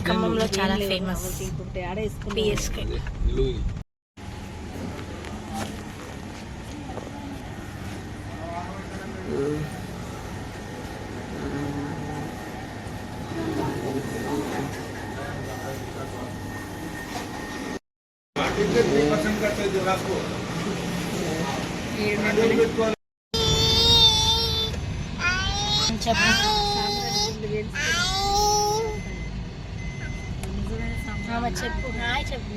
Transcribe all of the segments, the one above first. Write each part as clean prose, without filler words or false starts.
ఖమ్మంలో చాలా famous PSK. చెప్పు హాయ్ చెప్పు.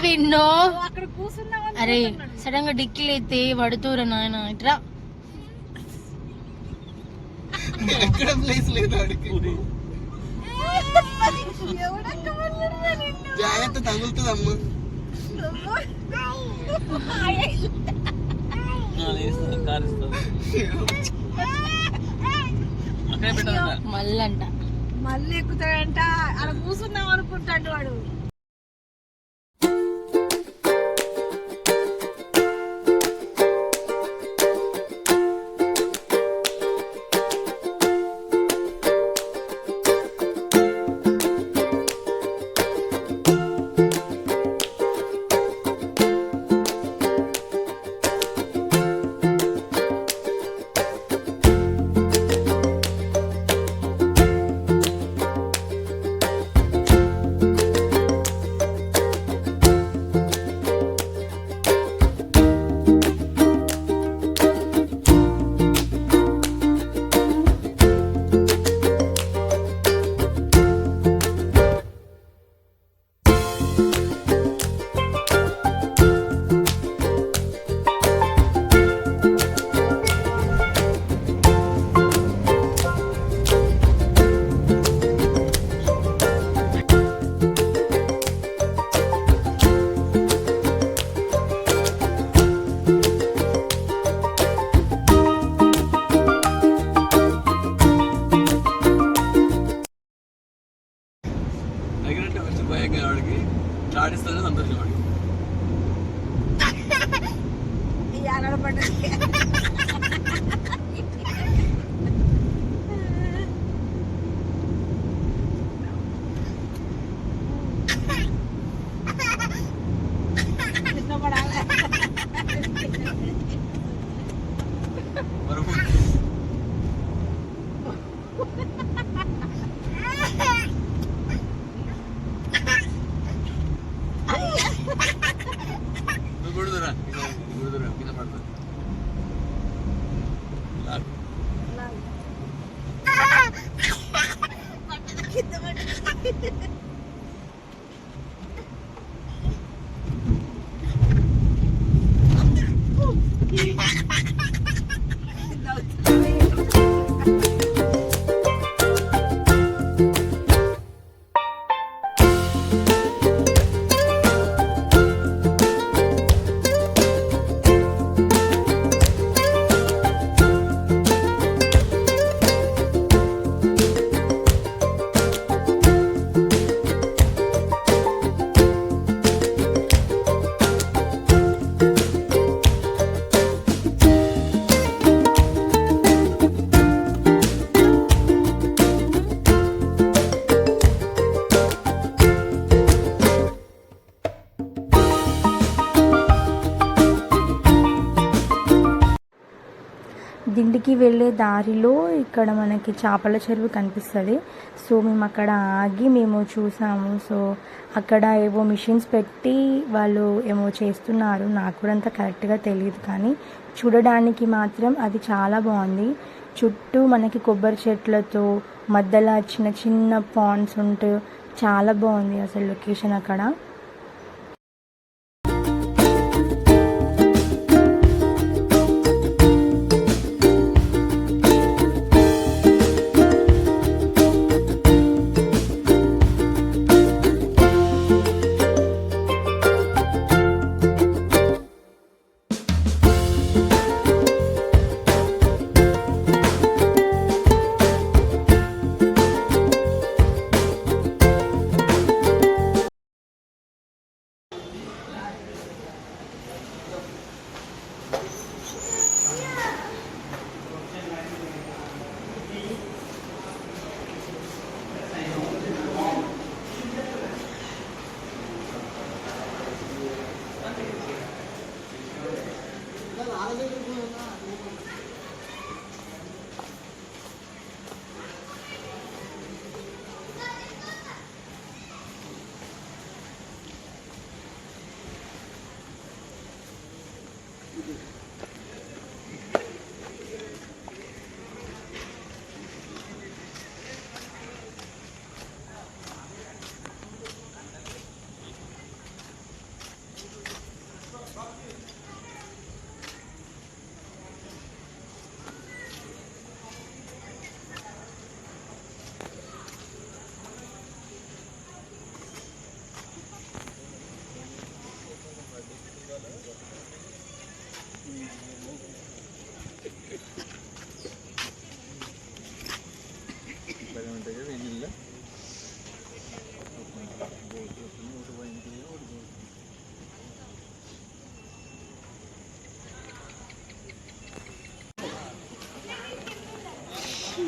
విన్నో అరే సడన్ గా డిక్కీలు అయితే పడుతూరా నాయన. ఇట్రా జాగ్రత్త తగులుతుంది అమ్మ. మళ్ళంట మళ్ళీ ఎక్కుతాడంట. అలా కూర్చుందాం అనుకుంటాడు వాడు. ఆడిస్తానే సంతోషం వాడికి. దిండికి వెళ్ళే దారిలో ఇక్కడ మనకి చేపల చెరువు కనిపిస్తుంది. సో మేము అక్కడ ఆగి మేము చూసాము. సో అక్కడ ఏవో మిషన్స్ పెట్టి వాళ్ళు ఏమో చేస్తున్నారు, నాకు కూడా అంత కరెక్ట్గా తెలియదు, కానీ చూడడానికి మాత్రం అది చాలా బాగుంది. చుట్టూ మనకి కొబ్బరి చెట్లతో మధ్యలో చిన్న చిన్న పాండ్స్ ఉంటూ చాలా బాగుంది అసలు లొకేషన్ అక్కడ.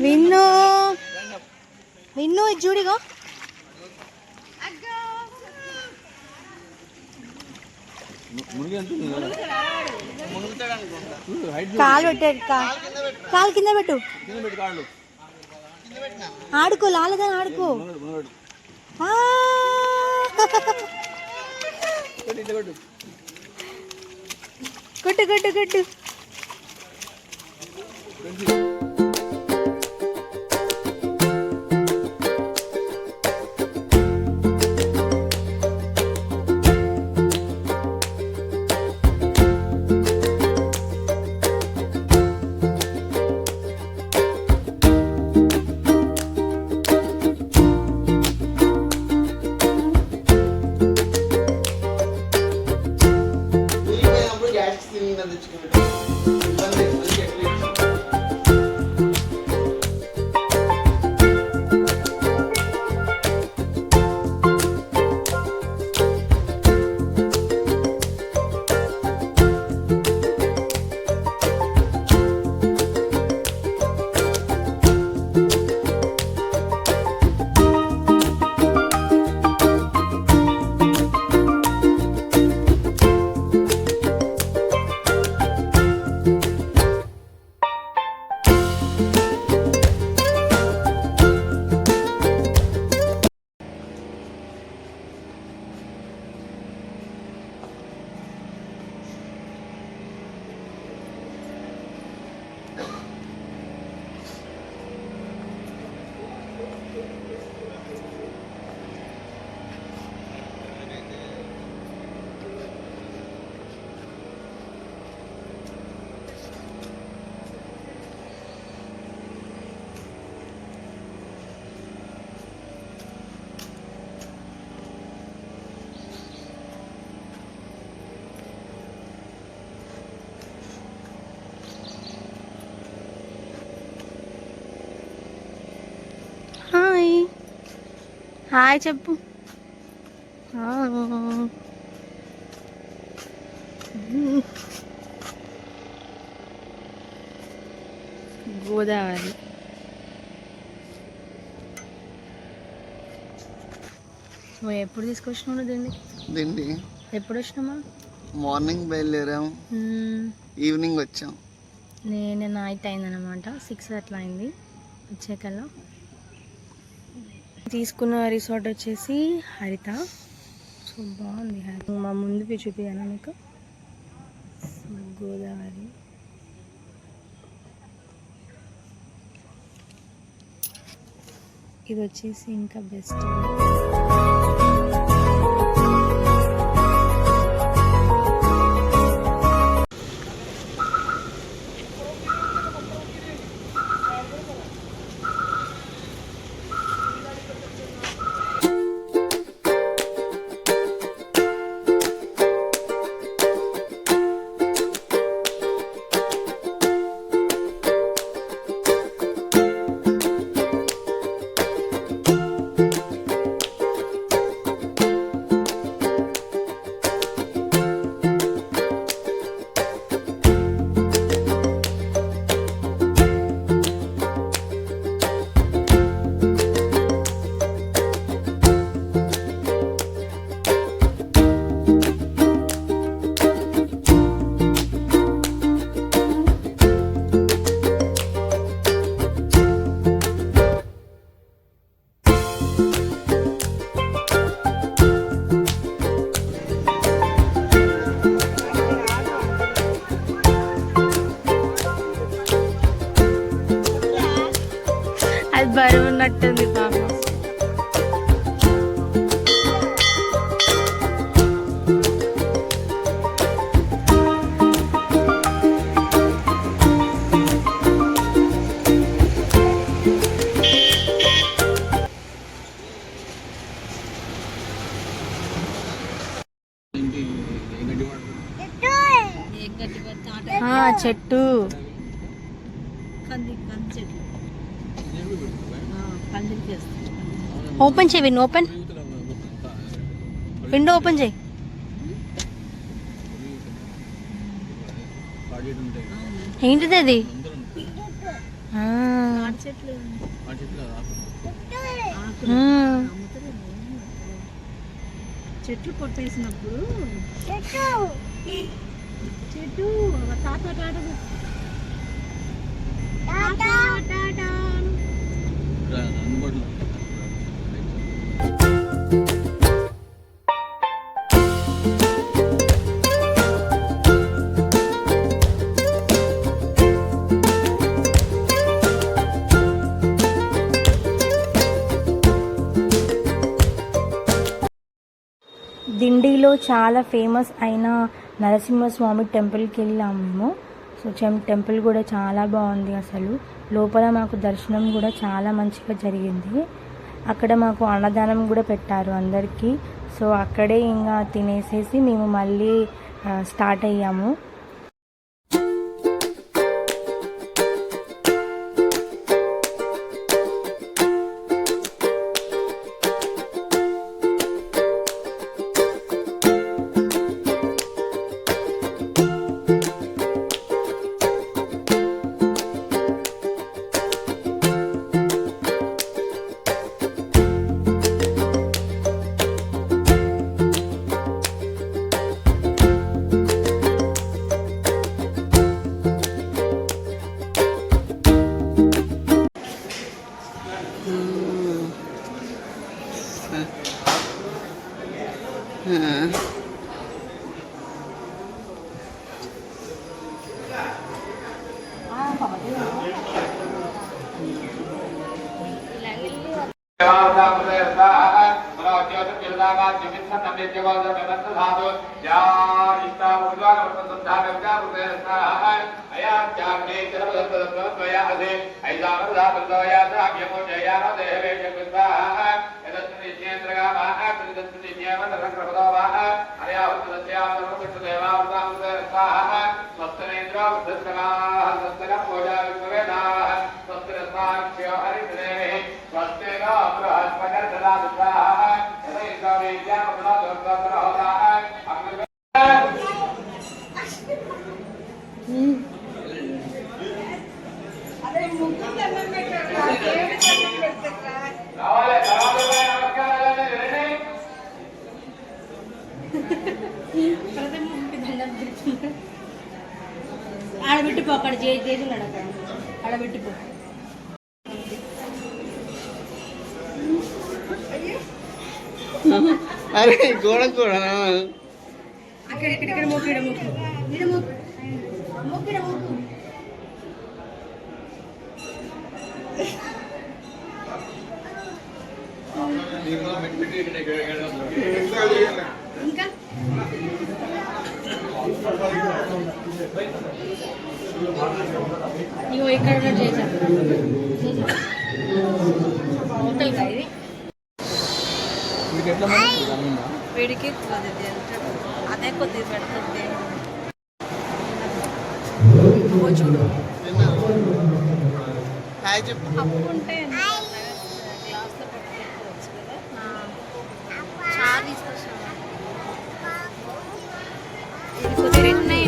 విన్ను విన్ను ఇది చూడిగో, కాలు పెట్టాడు, కాలు కింద పెట్టు, ఆడుకో లాలగా ఆడుకో. కొట్టు కొట్టు కొట్టు. హాయ్ హాయ్ చెప్పు. గోదావరి నువ్వు ఎప్పుడు తీసుకొచ్చినావు దిండి? ఎప్పుడు వచ్చినామా? మార్నింగ్ బయలుదేరాం, ఈవినింగ్ వచ్చాం. నేను నైట్ అయిందనమాట, 6 అట్లా అయింది వచ్చేకల్లా. తీసుకున్న రిసార్ట్ వచ్చేసి హరిత. సో బాగుంది హరిత. మా ముందుకి చూపించాను మీకు. గోదావరి, ఇది వచ్చేసి ఇంకా బెస్ట్. అది బరువు ఉన్నట్టుంది పాపం. చెట్టు ఓపెన్ చేయి, విన్ ఓపెన్, విండో ఓపెన్ చేయి. ఏంటిది అది? చెట్లు కొట్టేసినప్పుడు చెట్టు దిండిలో చాలా ఫేమస్ అయిన నరసింహస్వామి టెంపుల్కి వెళ్ళాము మేము. సో టెంపుల్ కూడా చాలా బాగుంది. అసలు లోపల మాకు దర్శనం కూడా చాలా మంచిగా జరిగింది. అక్కడ మాకు అన్నదానం కూడా పెట్టారు అందరికీ. సో అక్కడే ఇంకా తినేసేసి మేము మళ్ళీ స్టార్ట్ అయ్యాము. ఆడబెట్టిపో, అక్కడ చేతున్నాడు అక్కడ, ఆడబెట్టిపో. అరే గోడ కూడా ఇక్కడ ఇక్కడ ఇక్కడ మొక్కు, ఇక్కడ మొక్కు, ఇక్కడ మొక్కు, మొక్కు, ఇక్కడ మొక్కు. ఇంకా ఇగో ఇక్కడ చేసాం హోటల్ ఇది. వేడికి అదే కొద్దిగా పెడుతుంది. చూడు హాయ్ చెప్పు. అప్పు ఉంటే గ్లాస్లో పెట్టుకోవచ్చు కదా. చాలా తీసుకొచ్చాను. ఇది కొద్దిగా ఉన్నాయి.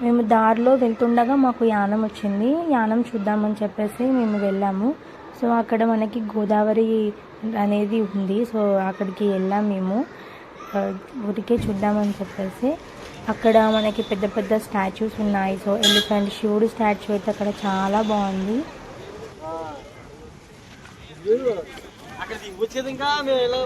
మేము దారిలో వెళ్తుండగా మాకు యానం వచ్చింది. యానం చూద్దామని చెప్పేసి మేము వెళ్ళాము. సో అక్కడ మనకి గోదావరి అనేది ఉంది. సో అక్కడికి వెళ్ళాం మేము ఊరికే చూద్దామని చెప్పేసి. అక్కడ మనకి పెద్ద పెద్ద స్టాచ్యూస్ ఉన్నాయి. సో ఎలిఫెంట్, శివుడు స్టాచ్యూ అయితే అక్కడ చాలా బాగుంది. అక్కడ వచ్చేది ఇంకా మేము ఎలా